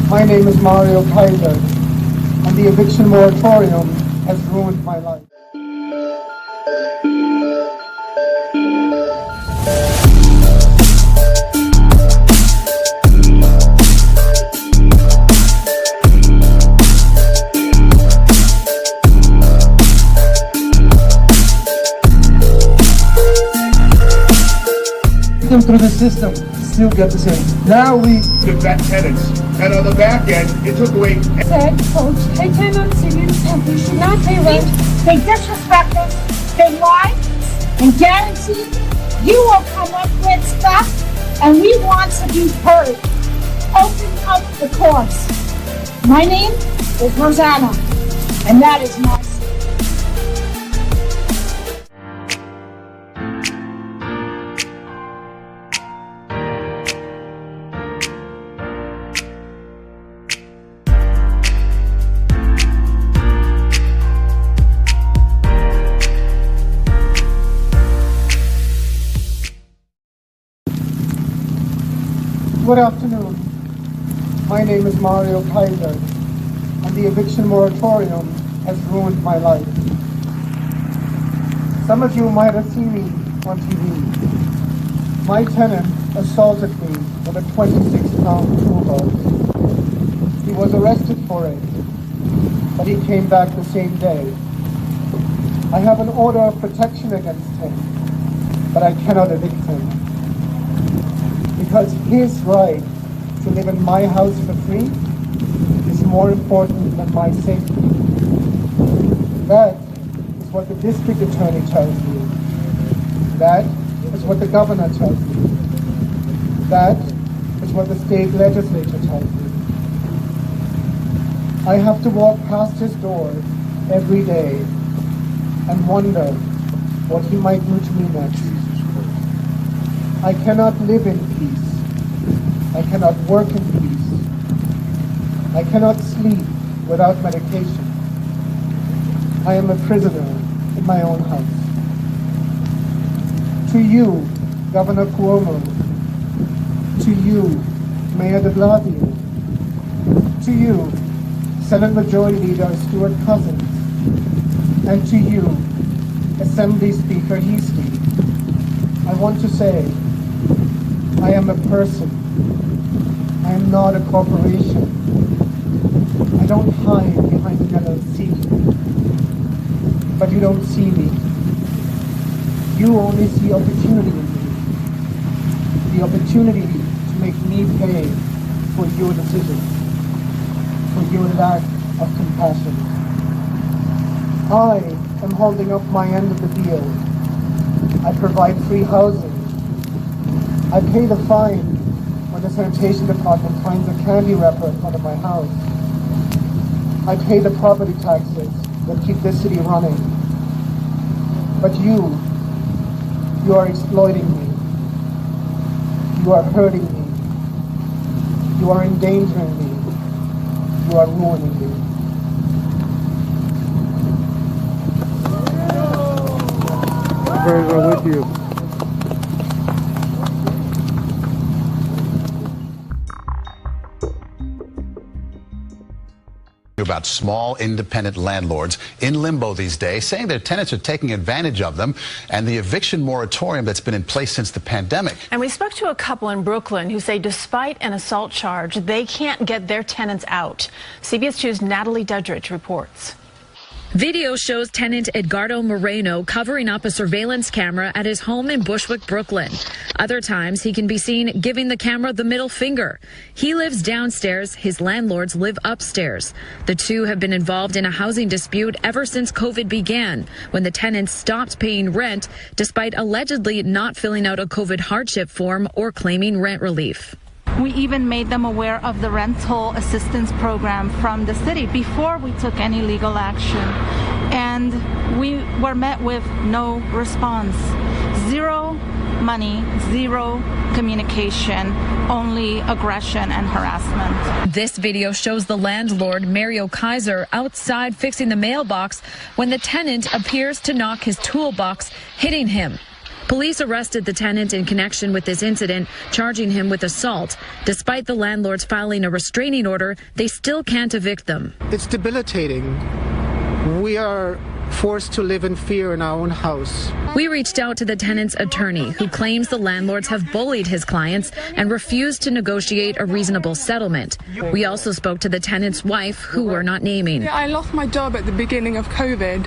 My name is Mario Kaiser, and the eviction moratorium has ruined my life. Through the system, still get the same. Now we vet tenants, and on the back end, it took away. Said, Coach, hey tenants, you should not pay rent. They disrespect us, they lie, and guarantee you will come up with stuff, and we want to be heard. Open up the courts. My name is Rosanna, and that is my story. Good afternoon. My name is Mario Kaiser, and the eviction moratorium has ruined my life. Some of you might have seen me on TV. My tenant assaulted me with a 26-pound toolbox. He was arrested for it, but he came back the same day. I have an order of protection against him, but I cannot evict him. Because his right to live in my house for free is more important than my safety. That is what the district attorney tells me. That is what the governor tells me. That is what the state legislature tells me. I have to walk past his door every day and wonder what he might do to me next. I cannot live in peace. I cannot work in peace. I cannot sleep without medication. I am a prisoner in my own house. To you, Governor Cuomo, to you, Mayor de Blasio, to you, Senate Majority Leader Stuart Cousins, and to you, Assembly Speaker Heastie, I want to say, I am a person. I am not a corporation. I don't hide behind an LLC. But you don't see me. You only see opportunity in me. The opportunity to make me pay for your decisions, for your lack of compassion. I am holding up my end of the deal. I provide free housing. I pay the fine when the sanitation department finds a candy wrapper in front of my house. I pay the property taxes that keep this city running. But you are exploiting me. You are hurting me. You are endangering me. You are ruining me. Very well with you. About small independent landlords in limbo these days, saying their tenants are taking advantage of them, and the eviction moratorium that's been in place since the pandemic. And we spoke to a couple in Brooklyn who say despite an assault charge, they can't get their tenants out. CBS 2's Natalie Dudridge reports. Video shows tenant Edgardo Moreno covering up a surveillance camera at his home in Bushwick, Brooklyn. Other times he can be seen giving the camera the middle finger. He lives downstairs, his landlords live upstairs. The two have been involved in a housing dispute ever since COVID began, when the tenants stopped paying rent despite allegedly not filling out a COVID hardship form or claiming rent relief. We even made them aware of the rental assistance program from the city before we took any legal action. And we were met with no response. Zero money, zero communication, only aggression and harassment. This video shows the landlord, Mario Kaiser, outside fixing the mailbox when the tenant appears to knock his toolbox, hitting him. Police arrested the tenant in connection with this incident, charging him with assault. Despite the landlords filing a restraining order, they still can't evict them. It's debilitating. We are forced to live in fear in our own house. We reached out to the tenant's attorney, who claims the landlords have bullied his clients and refused to negotiate a reasonable settlement. We also spoke to the tenant's wife, who we're not naming. I lost my job at the beginning of COVID.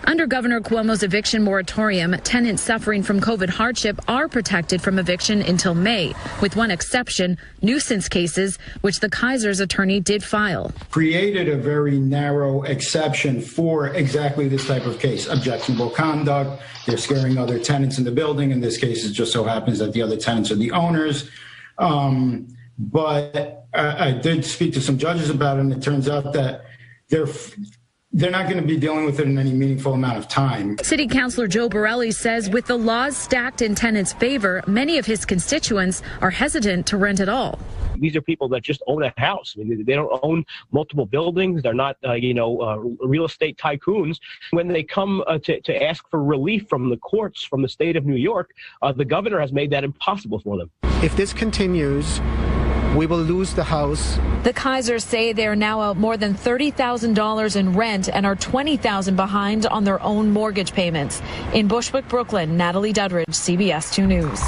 Under Governor Cuomo's eviction moratorium, tenants suffering from COVID hardship are protected from eviction until May, with one exception, nuisance cases, which the Kaiser's attorney did file. Created a very narrow exception for exactly this type of case, objectionable conduct. They're scaring other tenants in the building. In this case, it just so happens that the other tenants are the owners. But I did speak to some judges about it, and it turns out that they're not going to be dealing with it in any meaningful amount of time. City Councilor Joe Borelli says with the laws stacked in tenants' favor, many of his constituents are hesitant to rent at all. These are people that just own a house. I mean, they don't own multiple buildings. They're not, real estate tycoons. When they come to ask for relief from the courts, from the state of New York, the governor has made that impossible for them. If this continues, we will lose the house. The Kaisers say they are now out more than $30,000 in rent and are $20,000 behind on their own mortgage payments. In Bushwick, Brooklyn, Natalie Dudridge, CBS 2 News.